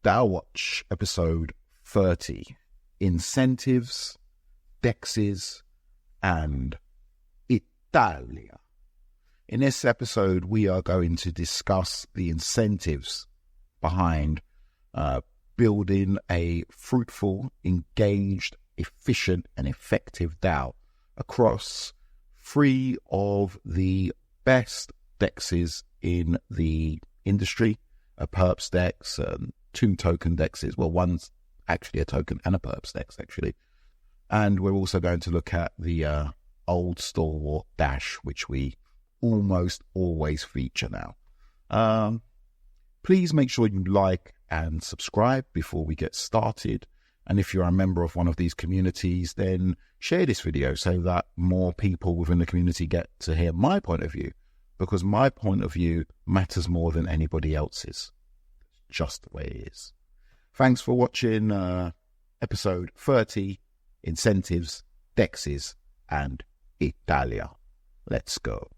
DAO Watch episode 30, incentives, DEXs, and Italia. In this episode, we are going to discuss the incentives behind building a fruitful, engaged, efficient, and effective DAO across 3 of the best DEXs in the industry, a perps DEX, 2 token DEXs. Well, one's actually a token and a perps DEX, actually. And we're also going to look at the old stalwart Dash, which we almost always feature now. Please make sure you like and subscribe before we get started. And if you're a member of one of these communities, then share this video so that more people within the community get to hear my point of view, because my point of view matters more than anybody else's. Just the way it is. Thanks for watching episode 30, incentives, DEXs, and Italia. Let's go.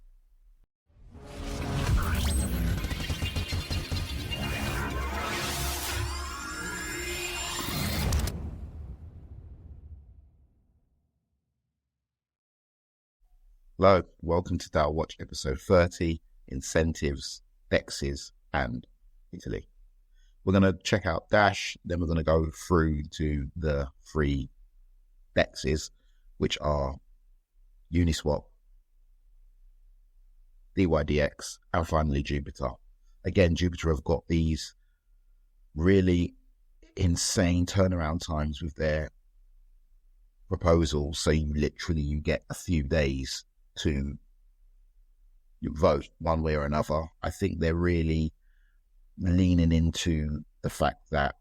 Hello, welcome to DAO Watch episode 30, incentives, DEXs, and Italy. We're going to check out Dash, then we're going to go through to the 3 DEXs, which are Uniswap, Dydx, and finally Jupiter. Again, Jupiter have got these really insane turnaround times with their proposals, so you get a few days to vote one way or another. I think they're really leaning into the fact that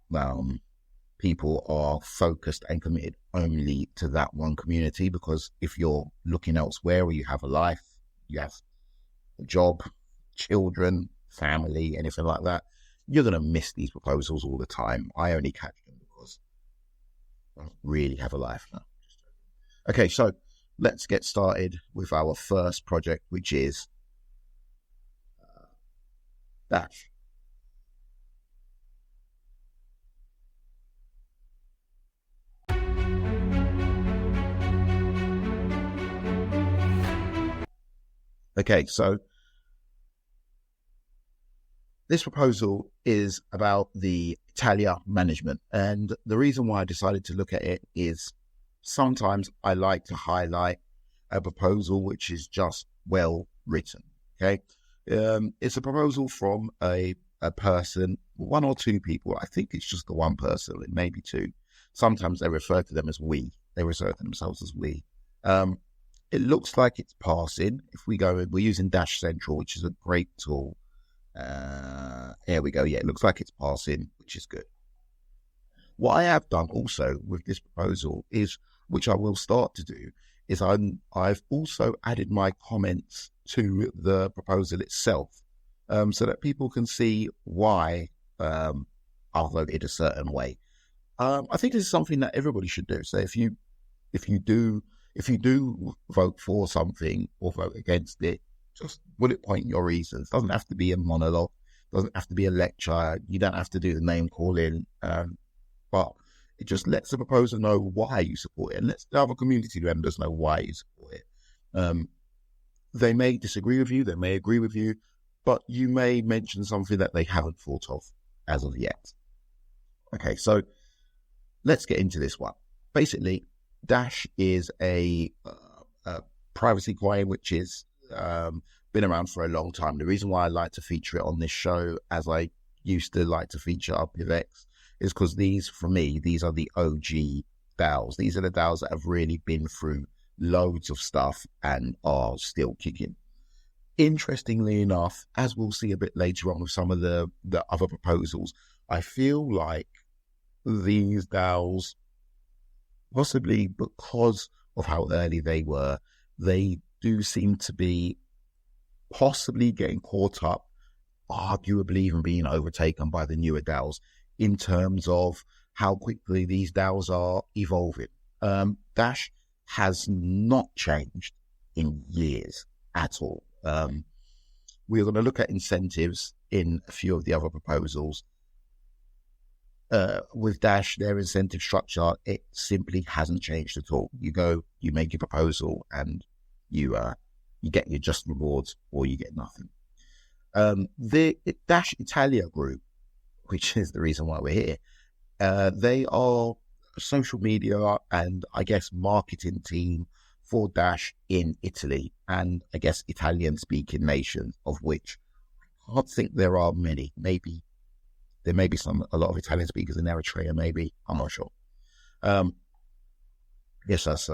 people are focused and committed only to that one community, because if you're looking elsewhere or you have a life, you have a job, children, family, anything like that, you're going to miss these proposals all the time. I only catch them because I don't really have a life now. Okay, so let's get started with our first project, which is Dash. Okay, so this proposal is about the Italia management, and the reason why I decided to look at it is sometimes I like to highlight a proposal which is just well written. Okay, it's a proposal from a person, 1 or 2 people. I think it's just the one person, it may be 2. Sometimes they refer to them as we. They refer to themselves as we. It looks like it's passing. If we go, we're using Dash Central, which is a great tool. Here we go. Yeah, it looks like it's passing, which is good. What I have done also with this proposal is, which I will start to do, is I've also added my comments to the proposal itself, so that people can see why I voted a certain way. I think this is something that everybody should do. So if you do vote for something or vote against it, just bullet point your reasons. Doesn't have to be a monologue, doesn't have to be a lecture, you don't have to do the name calling, but it just lets the proposer know why you support it, and lets the other community members know why you support it. They may disagree with you, they may agree with you, but you may mention something that they haven't thought of as of yet. Okay, so let's get into this one. Basically, Dash is a privacy coin which is been around for a long time. The reason why I like to feature it on this show, as I used to like to feature UpGiveX, is because these, for me, these are the OG DAOs. These are the DAOs that have really been through loads of stuff and are still kicking. Interestingly enough, as we'll see a bit later on with some of the other proposals, I feel like these DAOs, possibly because of how early they were, they do seem to be possibly getting caught up, arguably even being overtaken by the newer DAOs in terms of how quickly these DAOs are evolving. Dash has not changed in years at all. We're going to look at incentives in a few of the other proposals. with Dash, their incentive structure, it simply hasn't changed at all. You go, you make your proposal, and you get your just rewards, or you get nothing. The Dash Italia group, which is the reason why we're here, they are a social media and I guess marketing team for Dash in Italy, and I guess Italian-speaking nations, of which I can't think there are many. Maybe there may be a lot of Italian speakers in Eritrea. Maybe, I'm not sure. Yes, that's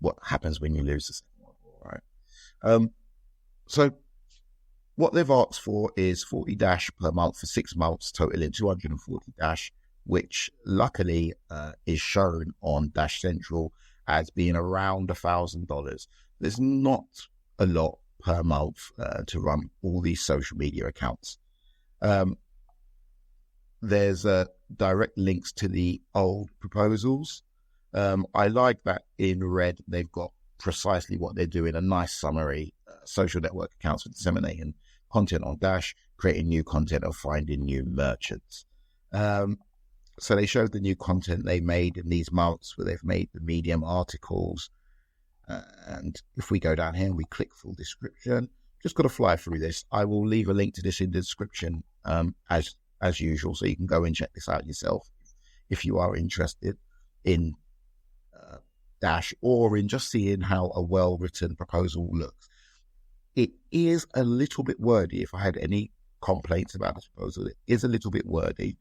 what happens when you lose the Second World War, right? So what they've asked for is 40 Dash per month for 6 months, totaling 240 Dash, which luckily is shown on Dash Central as being around $1,000. There's not a lot per month to run all these social media accounts. There's direct links to the old proposals. I like that in red they've got precisely what they're doing, a nice summary, social network accounts for disseminating content on Dash, creating new content, or finding new merchants. So they showed the new content they made in these months, where they've made the Medium articles. And if we go down here and we click full description, just got to fly through this. I will leave a link to this in the description as usual, so you can go and check this out yourself if you are interested in Dash, or in just seeing how a well-written proposal looks. It is a little bit wordy. If I had any complaints about this proposal, it is a little bit wordy.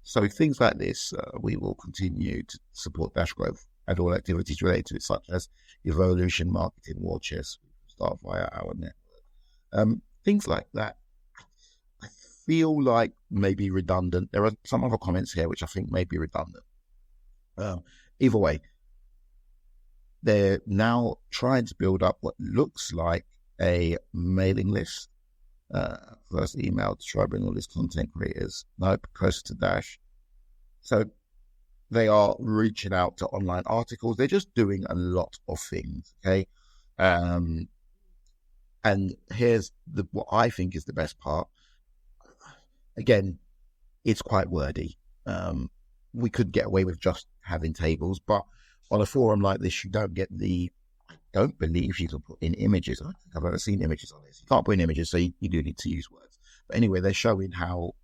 So things like this, we will continue to support Dash growth and all activities related to it, such as evolution, marketing, war chest, start via our network. Things like that, I feel like may be redundant. There are some other comments here which I think may be redundant. Either way, they're now trying to build up what looks like a mailing list. First email to try to bring all these content creators. Nope, closer to Dash. So they are reaching out to online articles. They're just doing a lot of things. Okay. And here's what I think is the best part. Again, it's quite wordy. We could get away with just having tables, but on a forum like this, you don't get I don't believe you can put in images. I don't think I've ever seen images on this. You can't put in images, so you do need to use words. But anyway, they're showing how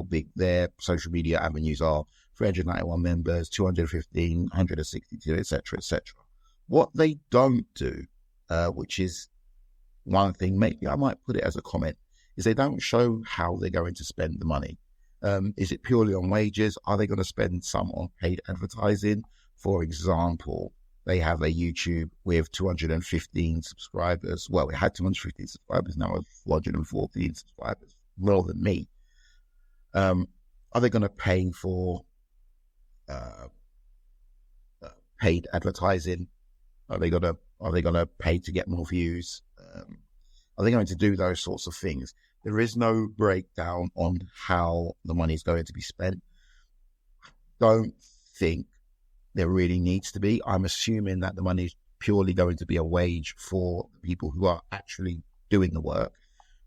big their social media avenues are. 391 members, 215, 162, etc., etc. What they don't do, which is one thing, maybe I might put it as a comment, is they don't show how they're going to spend the money. Is it purely on wages? Are they going to spend some on paid advertising? For example, they have a YouTube with 215 subscribers. Well, it had 215 subscribers, now it's 414 subscribers, more than me. Are they going to pay for paid advertising? Are they going to pay to get more views? Are they going to do those sorts of things? There is no breakdown on how the money is going to be spent. I don't think there really needs to be. I'm assuming that the money is purely going to be a wage for the people who are actually doing the work.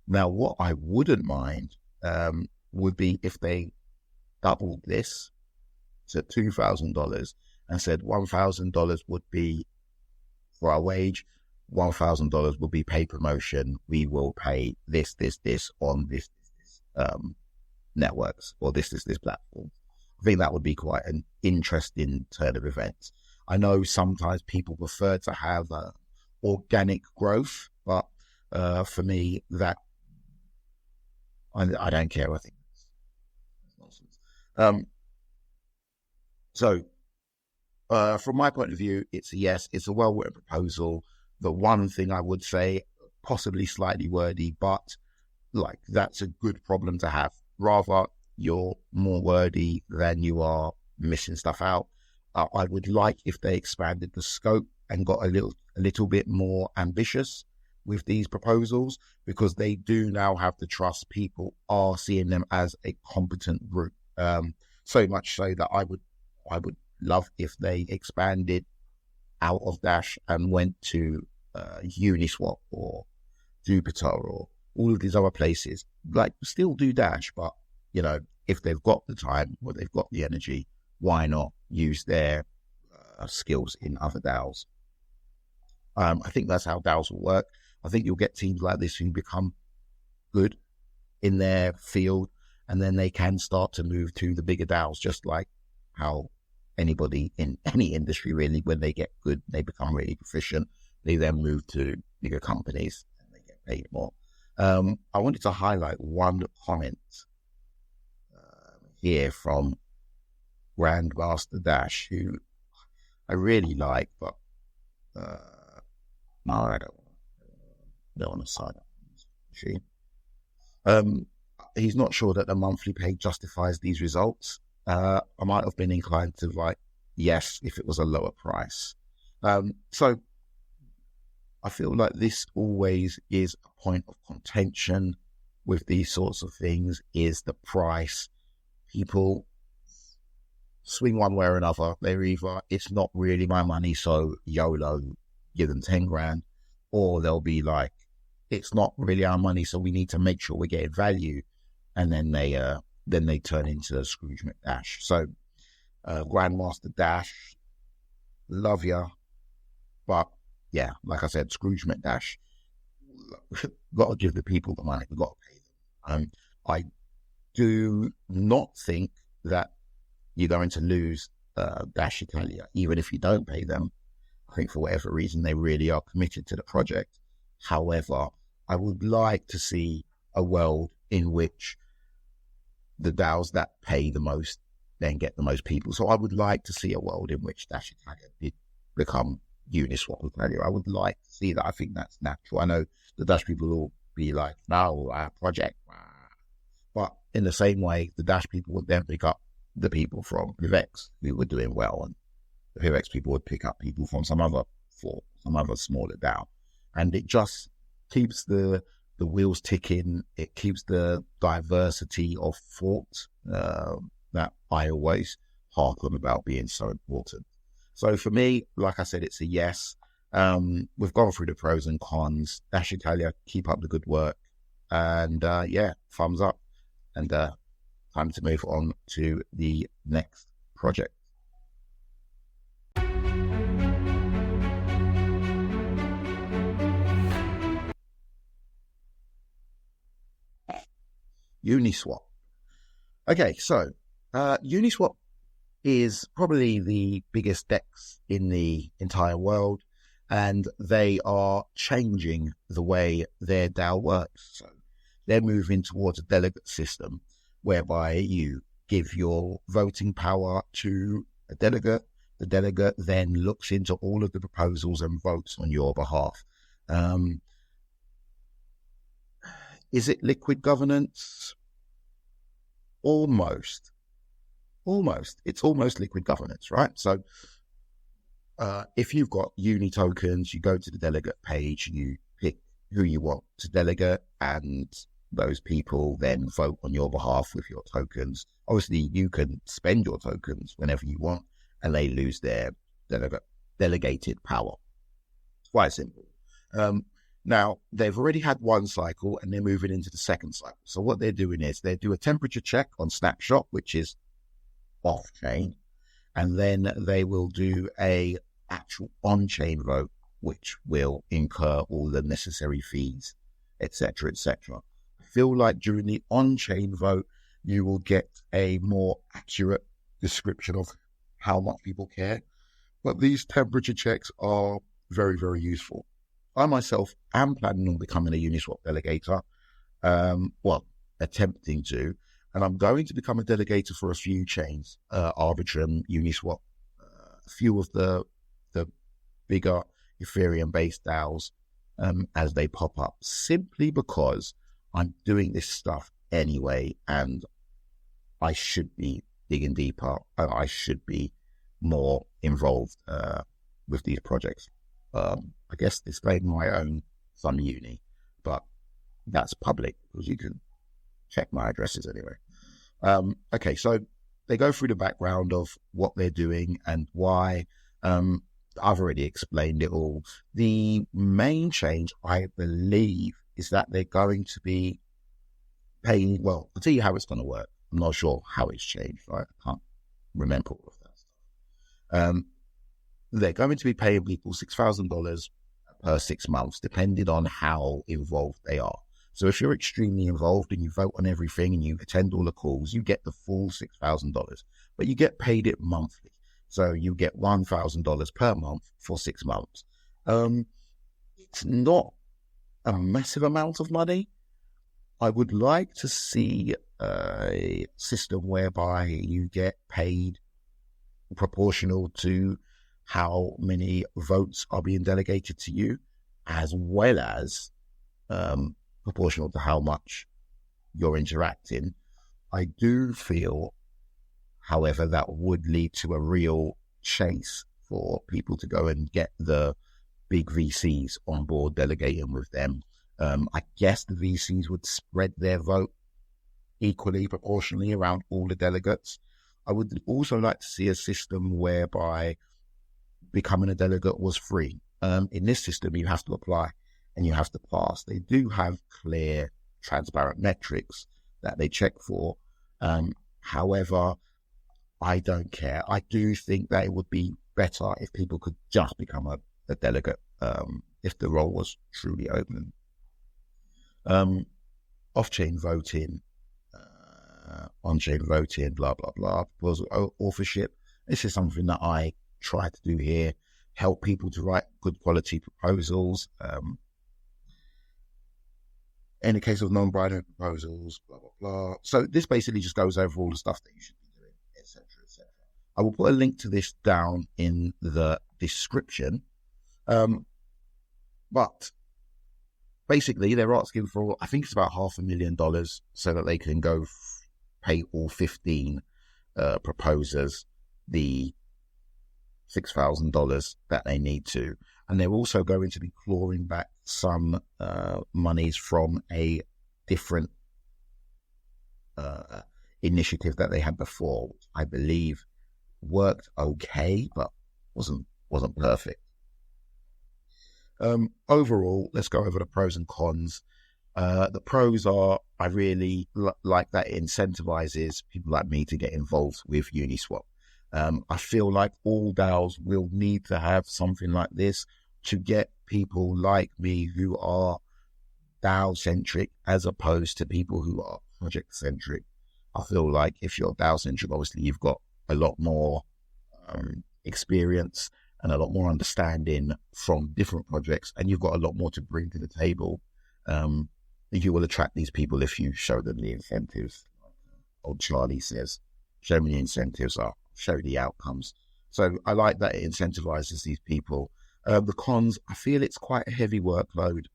Now, what I wouldn't mind would be if they doubled this to $2,000 and said $1,000 would be for our wage, $1,000 will be paid promotion. We will pay this on this networks, or this platform. I think that would be quite an interesting turn of events. I know sometimes people prefer to have organic growth, but for me, that I don't care. I think that's nonsense. So from my point of view, it's a yes. It's a well-written proposal. The one thing I would say, possibly slightly wordy, but like that's a good problem to have. Rather, you're more wordy than you are missing stuff out. I would like if they expanded the scope and got a little bit more ambitious with these proposals, because they do now have the trust. People are seeing them as a competent group. So much so that I would love if they expanded out of Dash and went to Uniswap or Jupiter or all of these other places, like still do Dash, but if they've got the time or they've got the energy, why not use their skills in other DAOs? I think that's how DAOs will work. I think you'll get teams like this who become good in their field, and then they can start to move to the bigger DAOs, just like how anybody in any industry really, when they get good, they become really proficient, they then move to bigger companies and they get paid more. I wanted to highlight one comment here from Grandmaster Dash, who I really like, but no, I don't want to sign up. He's not sure that the monthly pay justifies these results. I might have been inclined to like, yes, if it was a lower price. So I feel like this always is a point of contention with these sorts of things, is the price. People swing one way or another. They're either, it's not really my money, so YOLO, give them 10 grand, or they'll be like, it's not really our money, so we need to make sure we're getting value. And then they turn into Scrooge McDash. So, Grandmaster Dash, love ya. But yeah, like I said, Scrooge McDash, got to give the people the money. We've got to pay them. I do not think that you're going to lose Dash Italia, even if you don't pay them. I think for whatever reason, they really are committed to the project. However, I would like to see a world in which the DAOs that pay the most then get the most people. So I would like to see a world in which Dash Italia did become Uniswap Italia. I would like to see that. I think that's natural. I know the Dash people will be like, no, our project. But in the same way, the Dash people would then pick up the people from Dydx who were doing well, and the Dydx people would pick up people from some other smaller DAO. And it just keeps the wheels ticking. It keeps the diversity of thought that I always harp on about being so important. So for me, like I said, it's a yes. We've gone through the pros and cons. Dash Italia, keep up the good work. And yeah, thumbs up. And time to move on to the next project. Uniswap. Okay, so Uniswap is probably the biggest DEX in the entire world, and they are changing the way their DAO works. So they're moving towards a delegate system whereby you give your voting power to a delegate. The delegate then looks into all of the proposals and votes on your behalf. Is it liquid governance? Almost. It's almost liquid governance, right? So if you've got Uni tokens, you go to the delegate page, you pick who you want to delegate, and those people then vote on your behalf with your tokens. Obviously, you can spend your tokens whenever you want, and they lose their delegated power. It's quite simple. Now, they've already had one cycle, and they're moving into the second cycle. So what they're doing is they do a temperature check on Snapshot, which is off-chain, and then they will do a actual on-chain vote, which will incur all the necessary fees, etc., etc. I feel like during the on-chain vote, you will get a more accurate description of how much people care. But these temperature checks are very, very useful. I myself am planning on becoming a Uniswap delegator, attempting to, and I'm going to become a delegator for a few chains, Arbitrum, Uniswap, a few of the bigger Ethereum-based DAOs as they pop up, simply because I'm doing this stuff anyway, and I should be digging deeper, and I should be more involved with these projects. I guess disclaiming I own some uni, but that's public because you can check my addresses anyway. Okay, so they go through the background of what they're doing and why. I've already explained it all. The main change, I believe, is that they're going to be paying, well, I'll tell you how it's going to work. I'm not sure how it's changed, right? I can't remember all of that stuff. They're going to be paying people $6,000 per 6 months, depending on how involved they are. So if you're extremely involved and you vote on everything and you attend all the calls, you get the full $6,000, but you get paid it monthly. So you get $1,000 per month for 6 months. It's not a massive amount of money. I would like to see a system whereby you get paid proportional to how many votes are being delegated to you, as well as proportional to how much you're interacting. I do feel, however, that would lead to a real chase for people to go and get the big VCs on board delegating with them. I guess the VCs would spread their vote equally, proportionally around all the delegates. I would also like to see a system whereby becoming a delegate was free. In this system, you have to apply and you have to pass. They do have clear, transparent metrics that they check for. However, I don't care. I do think that it would be better if people could just become a delegate, if the role was truly open. Off-chain voting, on-chain voting, blah, blah, blah, proposal authorship. This is something that I try to do here, help people to write good quality proposals. In the case of non-binary proposals, blah, blah, blah. So this basically just goes over all the stuff that you should be doing, etc., etc. I will put a link to this down in the description. But basically, they're asking for, I think it's about $500,000 so that they can go pay all 15 proposers the $6,000 that they need to. And they're also going to be clawing back some monies from a different initiative that they had before, which I believe worked okay, but wasn't perfect. Overall, let's go over the pros and cons. The pros are, I really like that it incentivizes people like me to get involved with Uniswap. I feel like all DAOs will need to have something like this to get people like me who are DAO-centric as opposed to people who are project-centric. I feel like if you're DAO-centric, obviously you've got a lot more experience and a lot more understanding from different projects, and you've got a lot more to bring to the table. You will attract these people if you show them the incentives. Old Charlie says, show me the incentives, I'll show the outcomes. So I like that it incentivizes these people. The cons, I feel it's quite a heavy workload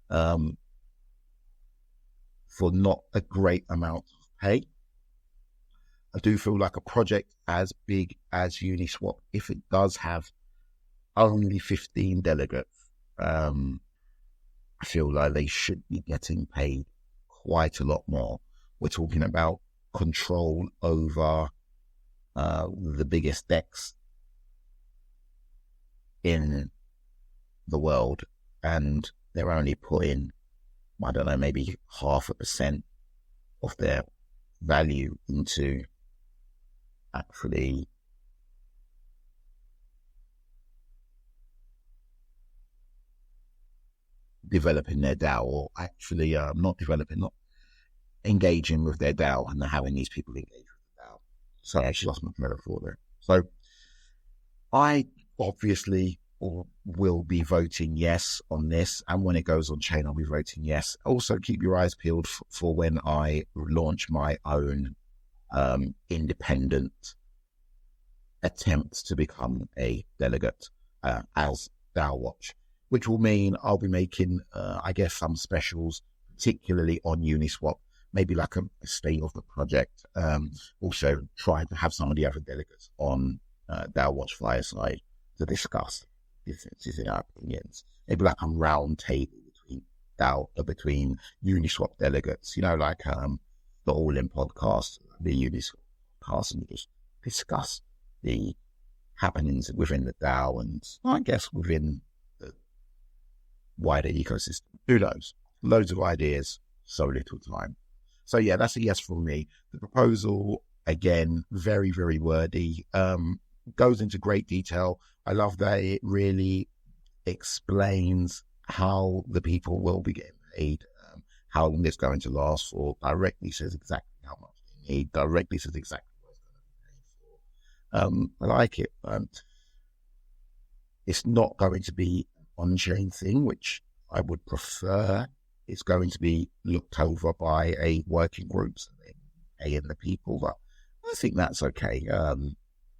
for not a great amount of pay. I do feel like a project as big as Uniswap, if it does have only 15 delegates, I feel like they should be getting paid quite a lot more. We're talking about control over the biggest DEX in the world, and they're only putting, I don't know, maybe 0.5% of their value into actually developing their DAO, or actually not engaging with their DAO, and having these people engage with the DAO. So I actually lost my metaphor there. So I obviously will be voting yes on this, and when it goes on chain, I'll be voting yes. Also, keep your eyes peeled for when I launch my own independent attempt to become a delegate as DAO Watch, which will mean I'll be making, I guess, some specials, particularly on Uniswap, maybe like a state of the project. Also, try to have some of the other delegates on DAO Watch Fireside to discuss differences in our opinions. Maybe like a round table between Uniswap delegates, like the All In podcast, the Uniswap podcast, and just discuss the happenings within the DAO and I guess within the wider ecosystem. Who knows? loads of ideas, so little time. So yeah, that's a yes from me. The proposal, again, very, very wordy, goes into great detail. I love that it really explains how the people will be getting paid, how long it's going to last for, directly says exactly how much they need, directly says exactly what it's going to be paid for. I like it. It's not going to be an on-chain thing, which I would prefer. It's going to be looked over by a working group, so they pay in the people, but I think that's okay.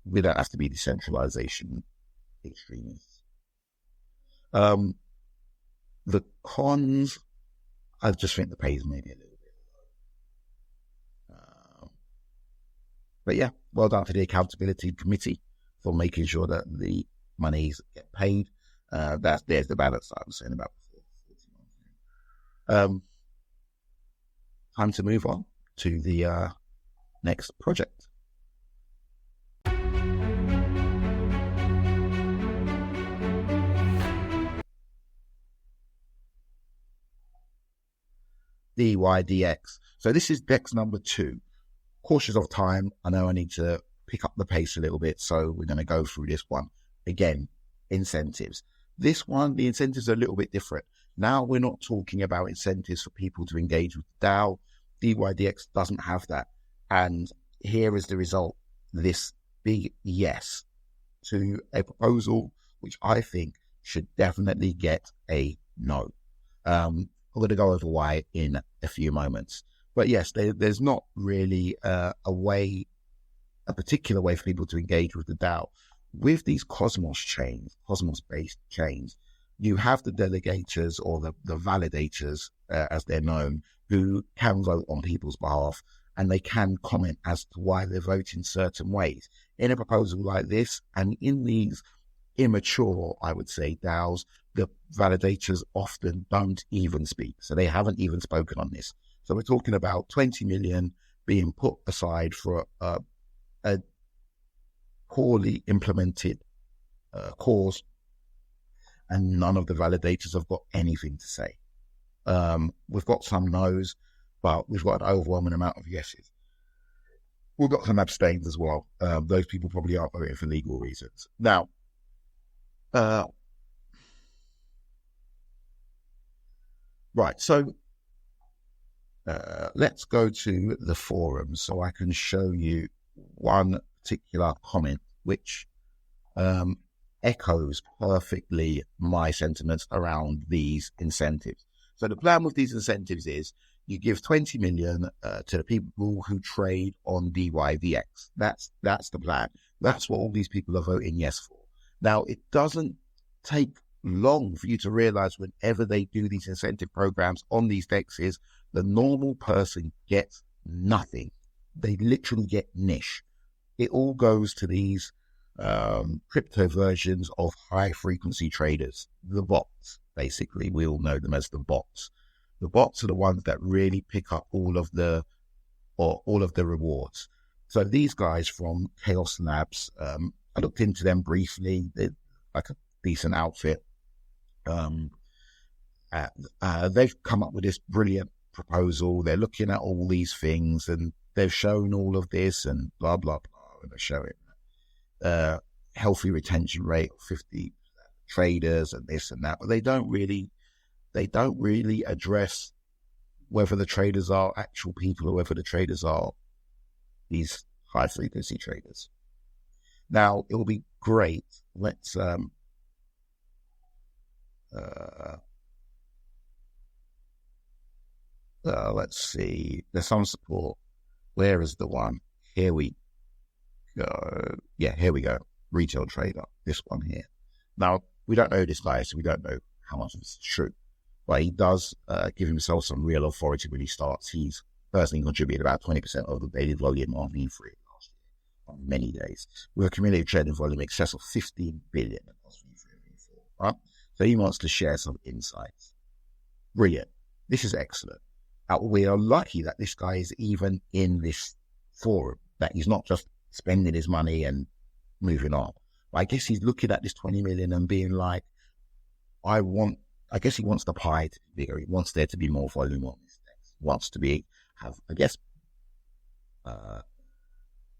We don't have to be decentralization extremists. The cons, I just think the pay is maybe a little bit low. But yeah, well done to the accountability committee for making sure that the monies get paid. There's the balance I was saying about before. Time to move on to the next project. Dydx. So this is Dex number 2. Cautious of time. I know I need to pick up the pace a little bit, so we're going to go through this one. Again, incentives. This one, the incentives are a little bit different. Now we're not talking about incentives for people to engage with the DAO. Dydx doesn't have that. And here is the result. This big yes to a proposal, which I think should definitely get a no. I'm going to go over why in a few moments. But yes, there's not really a particular way for people to engage with the DAO. With these Cosmos-based chains, you have the delegators or the validators, as they're known, who can vote on people's behalf, and they can comment as to why they vote in certain ways. In a proposal like this, and in these immature, I would say, DAOs, the validators often don't even speak. So they haven't even spoken on this. So we're talking about 20 million being put aside for a poorly implemented cause, and none of the validators have got anything to say. We've got some no's, but we've got an overwhelming amount of yeses. We've got some abstains as well. Those people probably aren't voting for legal reasons. Now, right, so let's go to the forums so I can show you one particular comment which echoes perfectly my sentiments around these incentives. So the plan with these incentives is you give 20 million to the people who trade on Dydx. That's the plan. That's what all these people are voting yes for. Now, it doesn't take long for you to realize whenever they do these incentive programs on these dexes, the normal person gets nothing. They literally get niche. It all goes to these crypto versions of high frequency traders, the bots. Basically, we all know them as the bots. The bots are the ones that really pick up all of the rewards. So these guys from Chaos Labs, I looked into them briefly. They're like a decent outfit. They've come up with this brilliant proposal. They're looking at all these things, and they've shown all of this and blah blah blah. And they show it healthy retention rate of 50 traders and this and that, but they don't really address whether the traders are actual people or whether the traders are these high frequency traders. Now, it will be great. Let's see. There's some support. Where is the one? Here we go. Yeah, here we go. Retail trader. This one here. Now, we don't know this guy, so we don't know how much of this is true. But he does give himself some real authority when he starts. He's personally contributed about 20% of the daily volume on E3 last year, on many days, with a cumulative trading volume in excess of 15 billion across E3 and E4. Right? So he wants to share some insights. Brilliant. This is excellent. We are lucky that this guy is even in this forum, that he's not just spending his money and moving on. But I guess he's looking at this 20 million and being like, I want I guess he wants the pie to be bigger. He wants there to be more volume on this next. He wants to have, I guess,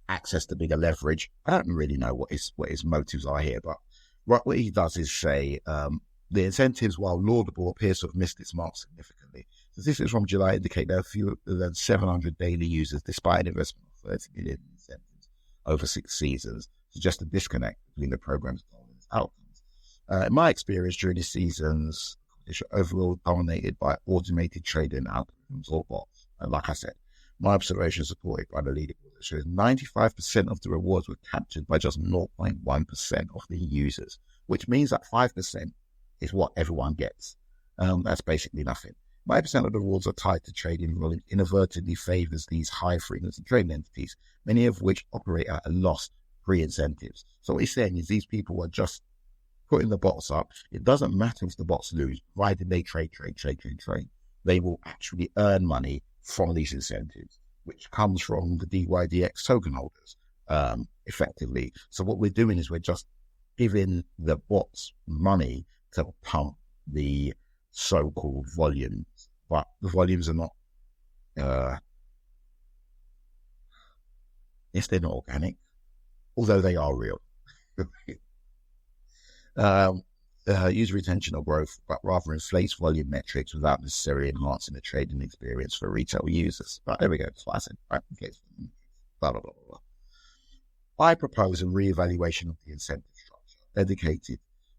access to bigger leverage. I don't really know what his motives are here, but what he does is say the incentives, while laudable, appears to have missed its mark significantly. Statistics from July indicate there are fewer than 700 daily users, despite an investment of 30 million in incentives over 6 seasons, suggest a disconnect between the program's goal and its outcomes. In my experience, during the seasons, it's overall dominated by automated trading algorithms or bots. And like I said, my observation is supported by the leaderboard that shows 95% of the rewards were captured by just 0.1% of the users, which means that 5% is what everyone gets. That's basically nothing. 5% of the rewards are tied to trading volume, inadvertently favors these high-frequency trading entities, many of which operate at a loss pre-incentives. So what he's saying is these people are just putting the bots up. It doesn't matter if the bots lose, provided they trade. They will actually earn money from these incentives, which comes from the Dydx token holders, effectively. So what we're doing is we're just giving the bots money to pump the so-called volumes, but the volumes are not, yes, they're not organic, although they are real. User retention or growth, but rather inflates volume metrics without necessarily enhancing the trading experience for retail users. But there we go, that's what I said, right? Okay. Blah, blah, blah, blah. I propose a re-evaluation of the incentive structure, dedicated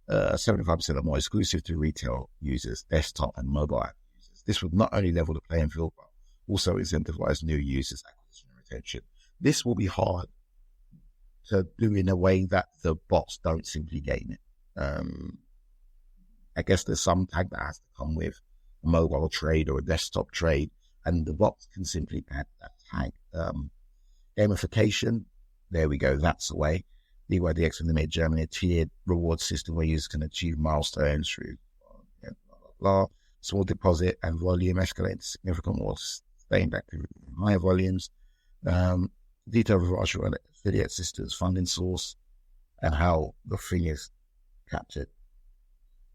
75% or more exclusive to retail users, desktop and mobile app users. This would not only level the playing field, but also incentivize new users' acquisition and retention. This will be hard to do in a way that the bots don't simply gain it. I guess there's some tag that has to come with a mobile trade or a desktop trade, and the bots can simply add that tag. Gamification, there we go, that's the way. Dydx Limited Germany, a tiered reward system where users can achieve milestones through blah, blah, blah. Small deposit and volume escalate to significant or sustained activity in higher volumes. Detailed virtual affiliate systems, funding source, and how the thing is captured.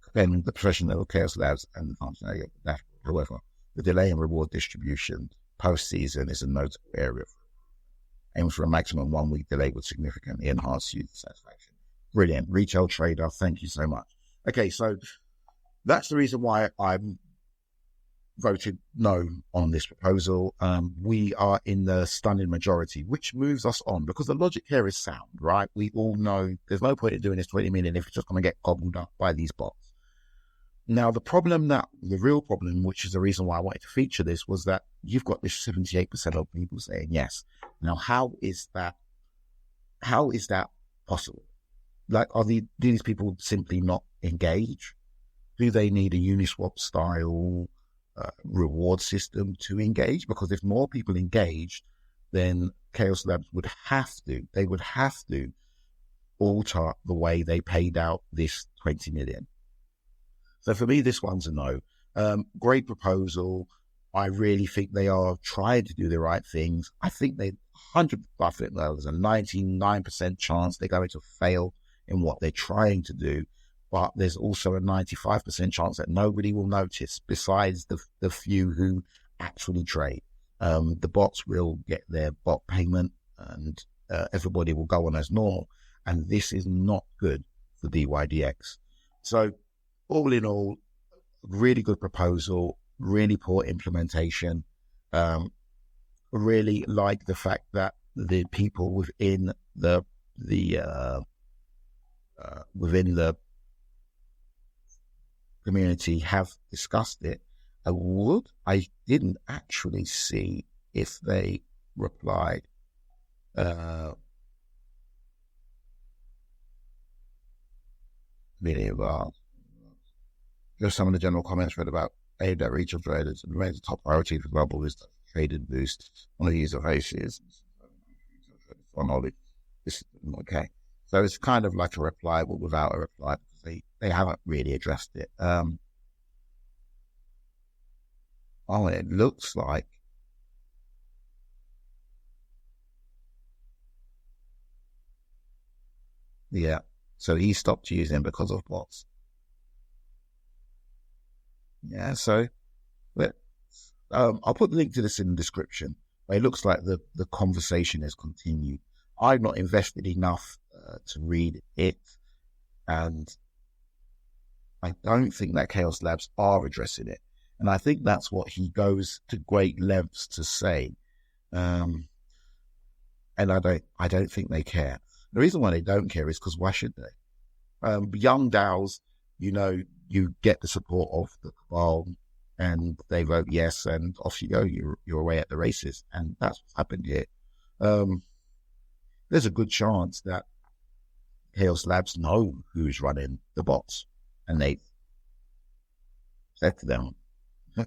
Comparing the professional Chaos Labs and the functionality of the dashboard. However, the delay in reward distribution post-season is a notable area. Aiming for a maximum 1 week delay would significantly enhance user satisfaction. Brilliant. Retail trader, thank you so much. Okay, so that's the reason why I'm voted no on this proposal. We are in the stunning majority, which moves us on because the logic here is sound, right? We all know there's no point in doing this 20 million if it's just going to get gobbled up by these bots. Now, the real problem, which is the reason why I wanted to feature this, was that you've got this 78% of people saying yes. Now, how is that possible? Like, do these people simply not engage? Do they need a Uniswap style reward system to engage? Because if more people engaged, then Chaos Labs would have to alter the way they paid out this 20 million. So for me, this one's a no. Great proposal. I really think they are trying to do the right things. I think there's a 99% chance they're going to fail in what they're trying to do. But there's also a 95% chance that nobody will notice besides the few who actually trade. The bots will get their bot payment and everybody will go on as normal. And this is not good for DYDX. So all in all, really good proposal, really poor implementation. Really like the fact that the people within the community have discussed it. I didn't actually see if they replied. Just some of the general comments read about aimed at retail traders and remains a top priority for global is the traded boost on the user basis. Okay. So it's kind of like a reply, but without a reply, because they haven't really addressed it. It looks like so he stopped using because of bots. Yeah, so I'll put the link to this in the description. But it looks like the conversation has continued. I've not invested enough to read it, and I don't think that Chaos Labs are addressing it. And I think that's what he goes to great lengths to say. And I don't think they care. The reason why they don't care is because why should they? Young DAOs, you get the support of the cabal, and they vote yes, and off you go. You're away at the races, and that's what's happened here. There's a good chance that Chaos Labs know who's running the bots, and they said to them,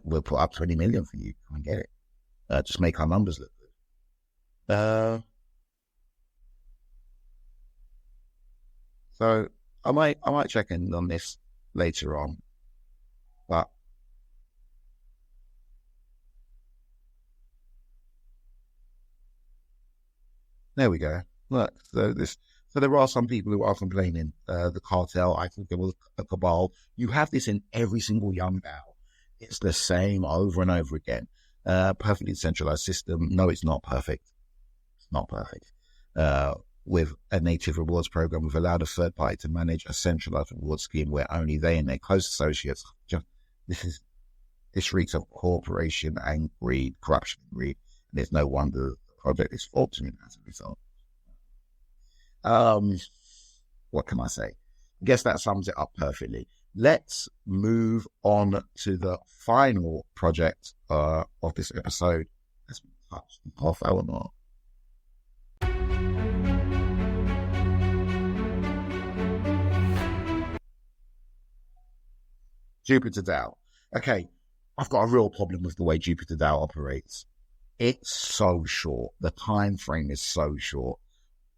"We'll put up 20 million for you. Come and get it. Just make our numbers look good." So I might check in on this later on, but there we go. Look, so there are some people who are complaining. The cartel, I think there was a cabal. You have this in every single young DAO. It's the same over and over again. Perfectly decentralized system. No, it's not perfect. It's not perfect. With a native rewards program, we've allowed a third party to manage a centralized reward scheme where only they and their close associates. This reeks of corporation and greed, corruption and greed. And there's no wonder the project is fortunate as a result. What can I say? I guess that sums it up perfectly. Let's move on to the final project of this episode. Let's touch the half hour mark. Jupiter DAO. Okay, I've got a real problem with the way Jupiter DAO operates. It's so short. The time frame is so short.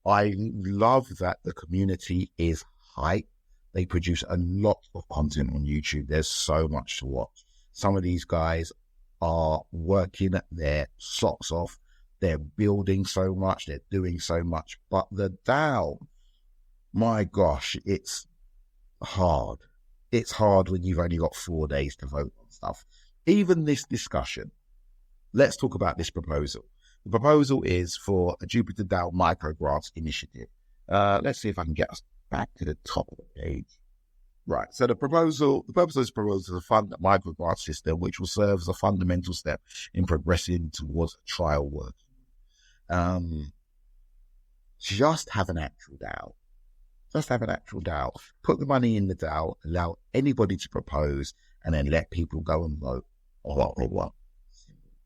I love that the community is hype. They produce a lot of content on YouTube. There's so much to watch. Some of these guys are working their socks off. They're building so much. They're doing so much. But the DAO, my gosh, it's hard. It's hard when you've only got 4 days to vote on stuff. Even this discussion, let's talk about this proposal. The proposal is for a Jupiter DAO micro grants initiative. Let's see if I can get us back to the top of the page. Right. So the purpose of this proposal is to fund a micro grant system, which will serve as a fundamental step in progressing towards a trial work. Just have an actual DAO. Just have an actual DAO. Put the money in the DAO, allow anybody to propose, and then let people go and vote on what they want.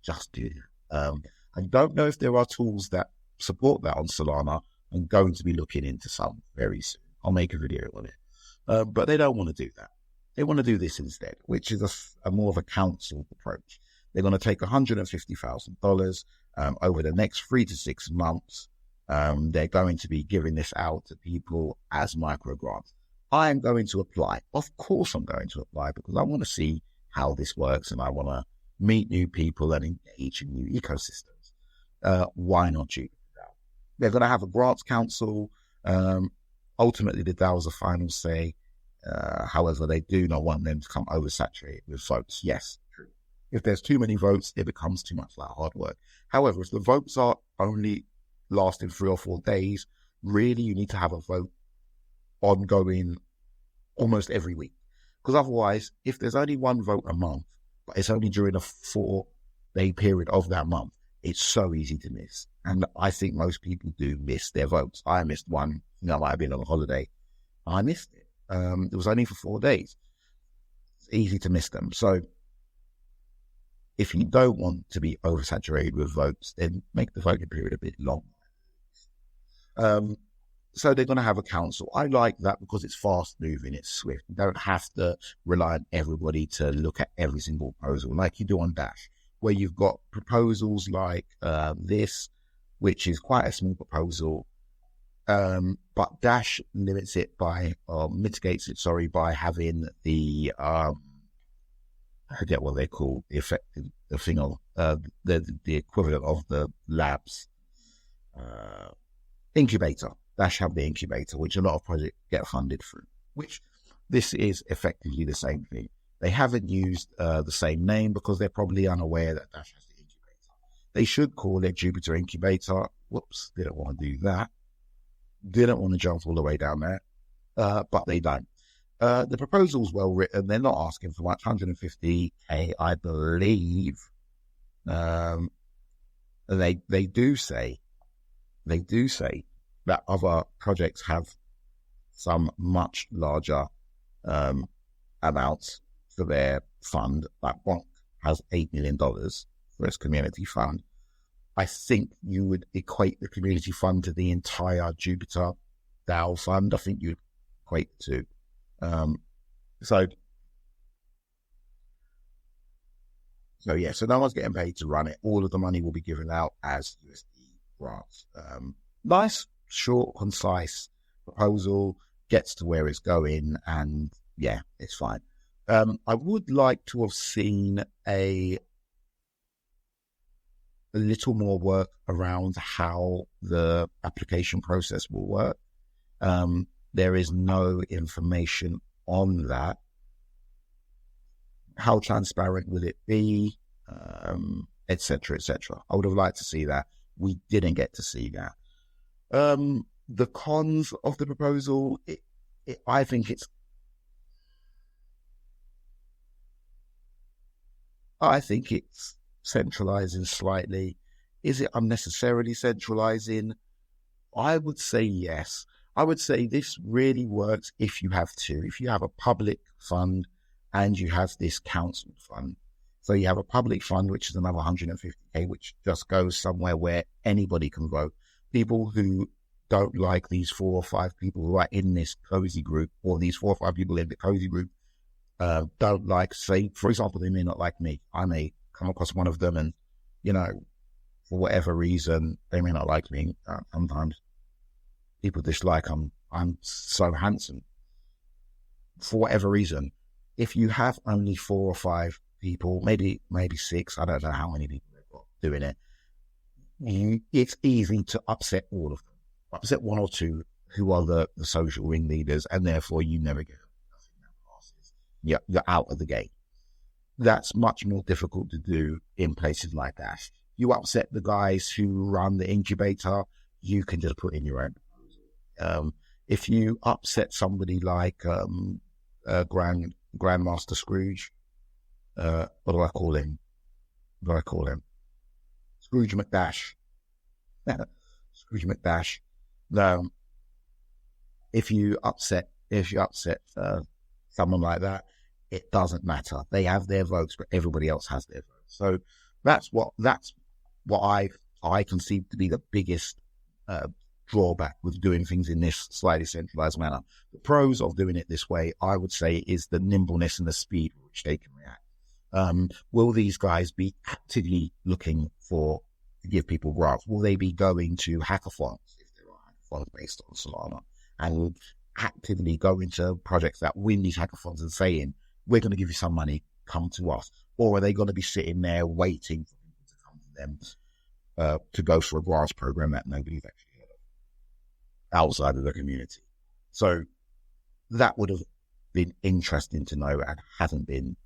Just do that. I don't know if there are tools that support that on Solana. I'm going to be looking into some very soon. I'll make a video on it. But they don't want to do that. They want to do this instead, which is a more of a council approach. They're going to take $150,000 over the next 3 to 6 months. They're going to be giving this out to people as micro grants. I am going to apply. Of course I'm going to apply because I want to see how this works and I want to meet new people and engage in new ecosystems. Why not Jupiter DAO? They're going to have a grants council. Ultimately, the DAO is a final say. However, they do not want them to come oversaturated with votes. Yes, true. If there's too many votes, it becomes too much like hard work. However, if the votes are only lasting 3 or 4 days, really you need to have a vote ongoing almost every week. Because otherwise, if there's only one vote a month, but it's only during a 4-day period of that month, it's so easy to miss. And I think most people do miss their votes. I missed one. I might have been on a holiday. I missed it. It was only for 4 days. It's easy to miss them. So if you don't want to be oversaturated with votes, then make the voting period a bit long. So they're going to have a council. I like that because it's fast moving, it's swift. You don't have to rely on everybody to look at every single proposal like you do on Dash, where you've got proposals like this, which is quite a small proposal. But Dash limits it by, mitigates it, by having the, I forget what they're called, the equivalent of the labs, incubator. Dash have the incubator, which a lot of projects get funded through, which this is effectively the same thing. They haven't used the same name because they're probably unaware that Dash has the incubator. They should call it Jupiter Incubator. Whoops, didn't want to do that. Didn't want to jump all the way down there, but they don't. The proposal's well written. They're not asking for much, 150K, I believe. They do say that other projects have some much larger amounts for their fund. Like Bonk has $8 million for its community fund. I think you would equate the community fund to the entire Jupiter DAO fund. I think you'd equate to. So no one's getting paid to run it. All of the money will be given out as USD grants. Nice, short, concise proposal, gets to where it's going, and yeah, it's fine. I would like to have seen a little more work around how the application process will work. There is no information on that. How transparent will it be, etc., etc. I would have liked to see that. We didn't get to see that. The cons of the proposal, I think it's centralizing slightly. Is it unnecessarily centralizing? I would say yes. I would say this really works if you have two. If you have a public fund and you have this council fund. So you have a public fund, which is another 150K, which just goes somewhere where anybody can vote. People who don't like these 4 or 5 people who are in this cozy group, or these 4 or 5 people in the cozy group, don't like, say, for example, they may not like me. I may come across one of them and, for whatever reason, they may not like me. Sometimes people dislike I'm so handsome. For whatever reason, if you have only 4 or 5 people, maybe 6, I don't know how many people they've got doing it, it's easy to upset all of them. Upset 1 or 2 who are the social ringleaders, and therefore you never get nothing that passes. You're out of the game. That's much more difficult to do in places like Dash. You upset the guys who run the incubator, you can just put in your own proposal. If you upset somebody like Grandmaster Scrooge, what do I call him? Scrooge McDash. Scrooge McDash. No, if you upset someone like that, it doesn't matter. They have their votes, but everybody else has their votes. So that's what I conceive to be the biggest drawback with doing things in this slightly centralized manner. The pros of doing it this way, I would say, is the nimbleness and the speed with which they can react. Will these guys be actively looking to give people grants? Will they be going to hackathons, if there are hackathons based on Solana, and actively go into projects that win these hackathons and saying, we're going to give you some money, come to us? Or are they going to be sitting there waiting for people to come to them to go for a grants program that nobody's actually heard of outside of the community? So that would have been interesting to know and hasn't been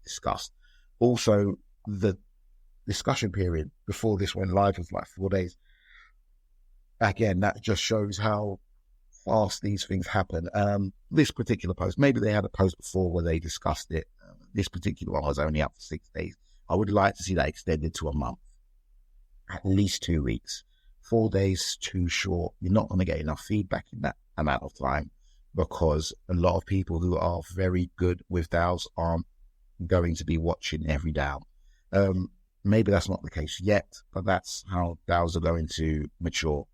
discussed. Also, the discussion period before this went live was like 4 days. Again, that just shows how fast these things happen. This particular post, maybe they had a post before where they discussed it. This particular one was only up for 6 days. I would like to see that extended to a month, at least 2 weeks. 4 days too short. You're not going to get enough feedback in that amount of time, because a lot of people who are very good with DAOs aren't going to be watching every DAO. Maybe that's not the case yet, but that's how DAOs are going to mature.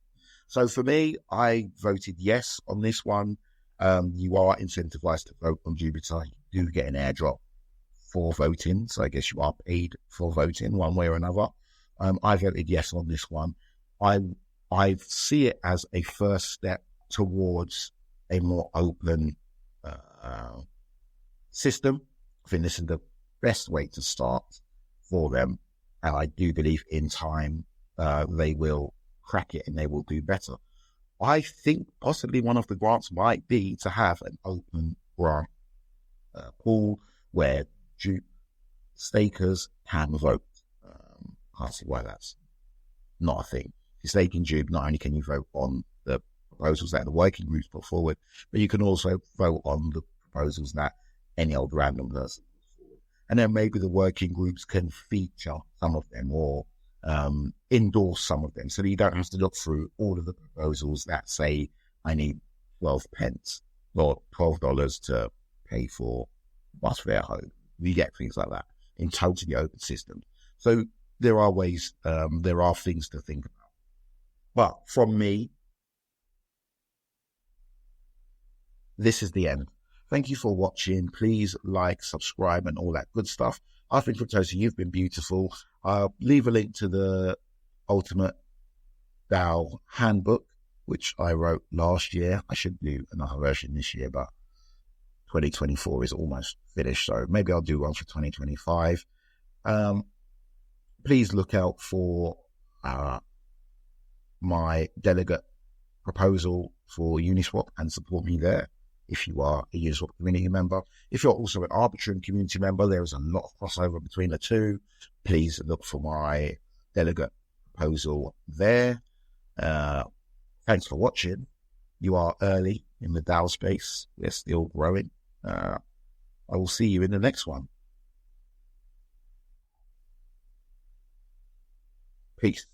So for me, I voted yes on this one. You are incentivized to vote on Jupiter. You do get an airdrop for voting, so I guess you are paid for voting one way or another. I voted yes on this one. I see it as a first step towards a more open system. I think this is the best way to start for them, and I do believe in time they will crack it and they will do better. I think possibly one of the grants might be to have an open grant pool where dupe stakers can vote. Can't see why that's not a thing. If you're staking dupe, not only can you vote on the proposals that the working groups put forward, but you can also vote on the proposals that any old random person puts forward. And then maybe the working groups can feature some of them or endorse some of them, so that you don't have to look through all of the proposals that say, I need 12 pence or $12 to pay for bus fare home. You get things like that in totally open systems. So there are ways, there are things to think about. But from me, this is the end. Thank you for watching. Please like, subscribe, and all that good stuff. I've been Cryptosa. You've been beautiful. I'll leave a link to the Ultimate DAO Handbook, which I wrote last year. I should do another version this year, but 2024 is almost finished, so maybe I'll do one for 2025. Please look out for my delegate proposal for Uniswap and support me there if you are a Uniswap community member. If you're also an Arbitrum community member, there is a lot of crossover between the two. Please look for my delegate proposal there. Thanks for watching. You are early in the DAO space. We're still growing. I will see you in the next one. Peace.